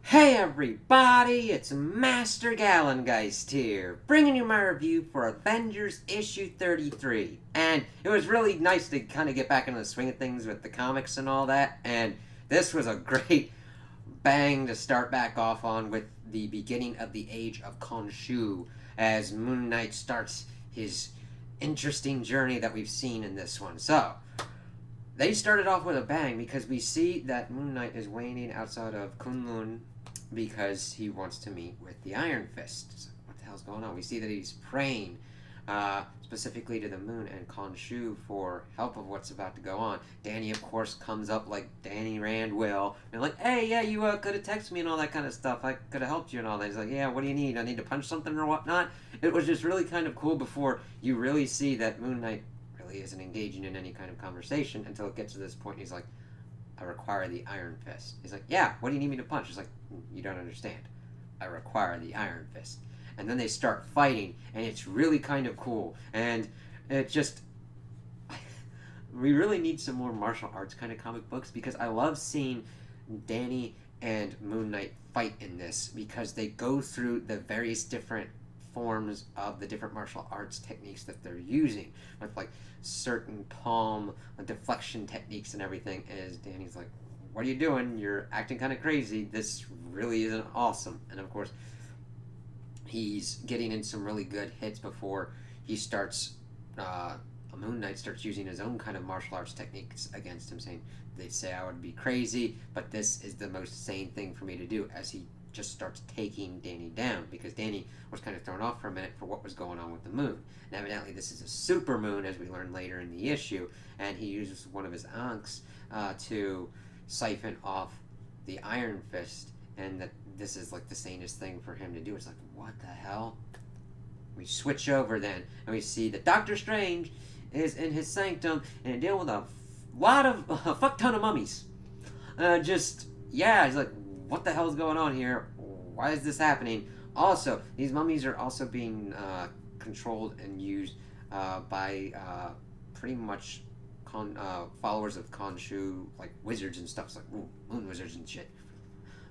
Hey everybody, it's Master Gallengeist here, bringing you my review for Avengers issue 33. And it was really nice to kind of get back into the swing of things with the comics and all that, and this was a great bang to start back off on with the beginning of the Age of Khonshu as Moon Knight starts his interesting journey that we've seen in this one. So, they started off with a bang because we see that Moon Knight is waiting outside of Kunlun because he wants to meet with the Iron Fist. So what the hell's going on? We see that he's praying specifically to the moon and Khonshu for help of what's about to go on. Danny, of course, comes up like Danny Rand will, and like, hey, yeah, you could have texted me and all that kind of stuff. I could have helped you and all that. He's like, yeah, what do you need? I need to punch something or whatnot. It was just really kind of cool before you really see that Moon Knight really isn't engaging in any kind of conversation until it gets to this point. He's like, I require the Iron Fist. He's like, yeah, what do you need me to punch? He's like, you don't understand. I require the Iron Fist. And then they start fighting, and it's really kind of cool. And it just, we really need some more martial arts kind of comic books because I love seeing Danny and Moon Knight fight in this because they go through the various different forms of the different martial arts techniques that they're using with like certain palm deflection techniques and everything. As Danny's like, what are you doing? You're acting kind of crazy. This really isn't awesome. And of course, he's getting in some really good hits before he starts. Moon Knight starts using his own kind of martial arts techniques against him, saying, "They say I would be crazy, but this is the most sane thing for me to do." As he just starts taking Danny down because Danny was kind of thrown off for a minute for what was going on with the moon. And evidently, this is a super moon, as we learn later in the issue, and he uses one of his ankhs to siphon off the Iron Fist, and that this is like the sanest thing for him to do. It's like, what the hell? We switch over then, and we see that Doctor Strange is in his sanctum and dealing with a fuck ton of mummies. He's like, what the hell is going on here? Why is this happening? Also, these mummies are also being controlled and used by pretty much followers of Khonshu, like wizards and stuff. It's like, ooh, moon wizards and shit.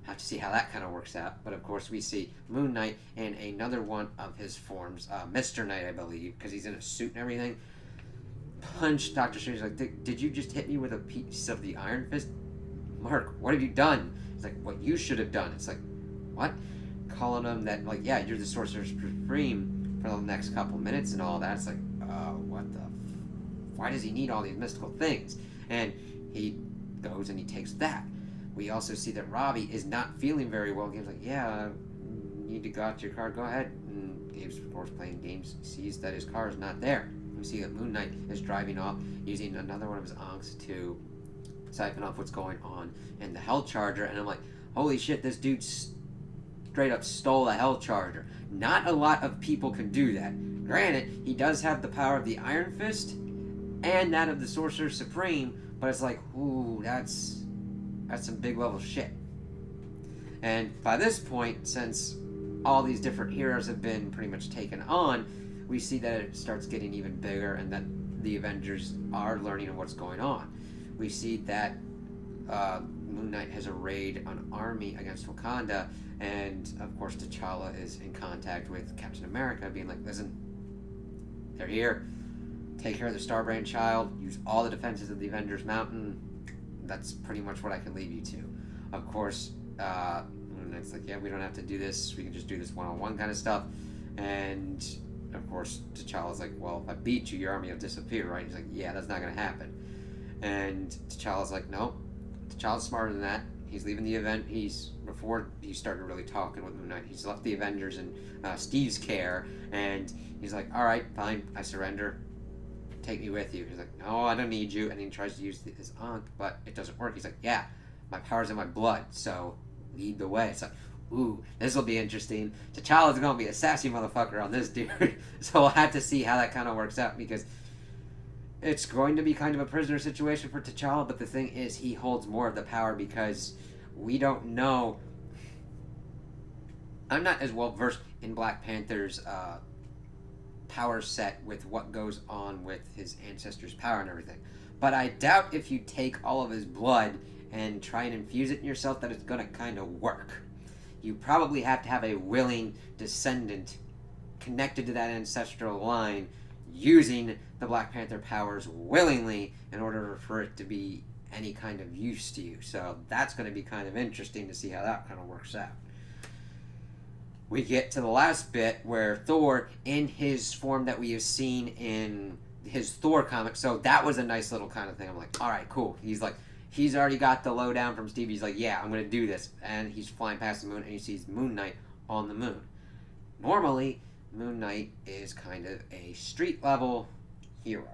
Have to see how that kind of works out. But of course, we see Moon Knight in another one of his forms, Mr. Knight, I believe, because he's in a suit and everything. Punch Doctor Strange like, did you just hit me with a piece of the Iron Fist? Mark, what have you done? It's like, what you should have done. It's like, what? Calling him that, like, yeah, you're the Sorcerer Supreme for the next couple minutes and all that. It's like, what the? Why does he need all these mystical things? And he goes and he takes that. We also see that Robbie is not feeling very well. Gabe's like, yeah, you need to go out to your car. Go ahead. And Gabe's, of course, playing games. Sees that his car is not there. We see that Moon Knight is driving off using another one of his ankhs to siphon off what's going on in the Hell Charger. And I'm like, holy shit, this dude straight up stole the Hell Charger. Not a lot of people can do that. Granted, he does have the power of the Iron Fist and that of the Sorcerer Supreme, but it's like, ooh, that's some big level shit. And by this point, since all these different heroes have been pretty much taken on, we see that it starts getting even bigger and that the Avengers are learning what's going on. We see that Moon Knight has arrayed an army against Wakanda, and of course T'Challa is in contact with Captain America, being like, listen, they're here. Take care of the Starbrand child, use all the defenses of the Avengers Mountain. That's pretty much what I can leave you to. Of course, Moon Knight's like, yeah, we don't have to do this. We can just do this one-on-one kind of stuff. And, of course, T'Challa's like, well, if I beat you, your army will disappear, right? He's like, yeah, that's not going to happen. And T'Challa's like, no. T'Challa's smarter than that. He's leaving the event. Before he started really talking with Moon Knight, he's left the Avengers in Steve's care. And he's like, all right, fine, I surrender. Take me with you. He's like, no, I don't need you. And he tries to use his ankh, but it doesn't work. He's like, yeah, my power's in my blood, so lead the way. It's like, ooh, this will be interesting. T'Challa's gonna be a sassy motherfucker on this dude. So we'll have to see how that kind of works out, because it's going to be kind of a prisoner situation for T'Challa, but the thing is, he holds more of the power because we don't know. I'm not as well versed in Black Panther's power set with what goes on with his ancestors' power and everything. But I doubt if you take all of his blood and try and infuse it in yourself that it's gonna kind of work. you probably have to have a willing descendant connected to that ancestral line using the Black Panther powers willingly in order for it to be any kind of use to you. So that's going to be kind of interesting to see how that kind of works out. We get to the last bit where Thor, in his form that we have seen in his Thor comic, so that was a nice little kind of thing. I'm like, all right, cool. He's already got the lowdown from Steve. He's like, yeah, I'm going to do this. And he's flying past the moon, and he sees Moon Knight on the moon. Normally, Moon Knight is kind of a street-level hero.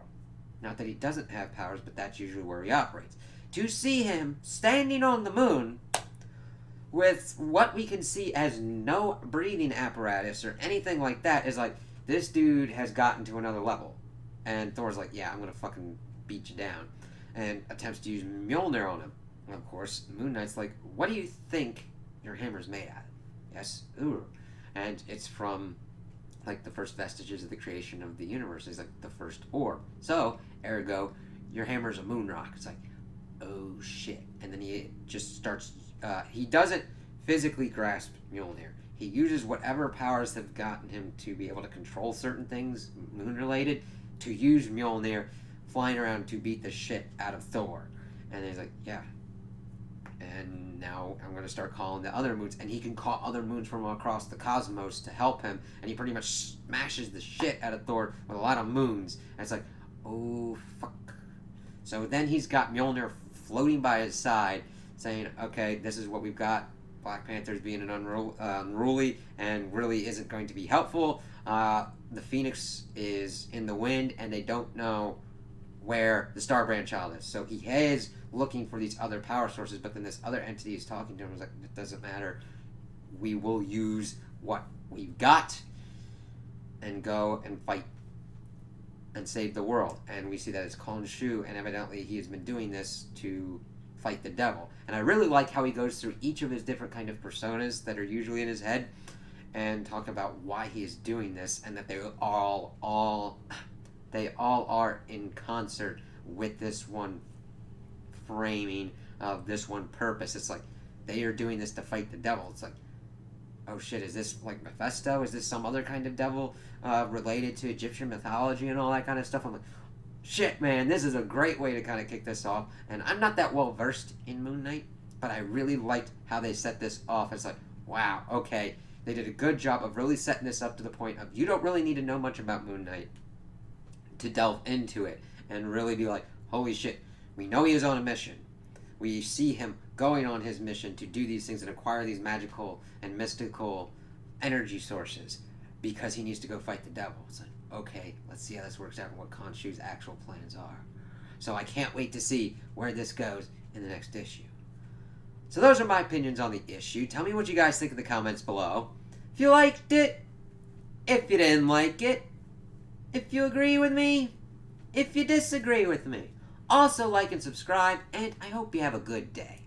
Not that he doesn't have powers, but that's usually where he operates. To see him standing on the moon with what we can see as no breathing apparatus or anything like that is like, this dude has gotten to another level. And Thor's like, yeah, I'm going to fucking beat you down. And attempts to use Mjolnir on him. And of course, Moon Knight's like, what do you think your hammer's made out of? Yes, Uru. And it's from, like, the first vestiges of the creation of the universe. It's like the first orb. So, ergo, your hammer's a moon rock. It's like, oh shit. And then he just starts, he doesn't physically grasp Mjolnir. He uses whatever powers have gotten him to be able to control certain things, moon-related, to use Mjolnir flying around to beat the shit out of Thor. And he's like, yeah. And now I'm going to start calling the other moons. And he can call other moons from across the cosmos to help him. And he pretty much smashes the shit out of Thor with a lot of moons. And it's like, oh, fuck. So then he's got Mjolnir floating by his side, saying, okay, this is what we've got. Black Panther's being an unruly and really isn't going to be helpful. The Phoenix is in the wind, and they don't know where the Starbrand child is. So he is looking for these other power sources, but then this other entity is talking to him. He's like, it doesn't matter. We will use what we've got and go and fight and save the world. And we see that it's Khonshu, and evidently he has been doing this to fight the devil. And I really like how he goes through each of his different kind of personas that are usually in his head and talk about why he is doing this, and that they all are in concert with this one framing of this one purpose. It's like they are doing this to fight the devil. It's like, oh shit, is this like Mephisto? Is this some other kind of devil related to Egyptian mythology and all that kind of stuff? I'm like, shit, man, this is a great way to kind of kick this off. And I'm not that well versed in Moon Knight, but I really liked how they set this off. It's like, wow, okay, they did a good job of really setting this up to the point of you don't really need to know much about Moon Knight to delve into it and really be like, holy shit, we know he is on a mission. We see him going on his mission to do these things and acquire these magical and mystical energy sources because he needs to go fight the devil. It's like, okay, let's see how this works out and what Khonshu's actual plans are. So I can't wait to see where this goes in the next issue. So those are my opinions on the issue. Tell me what you guys think in the comments below. If you liked it, if you didn't like it, if you agree with me, if you disagree with me. Also like and subscribe, and I hope you have a good day.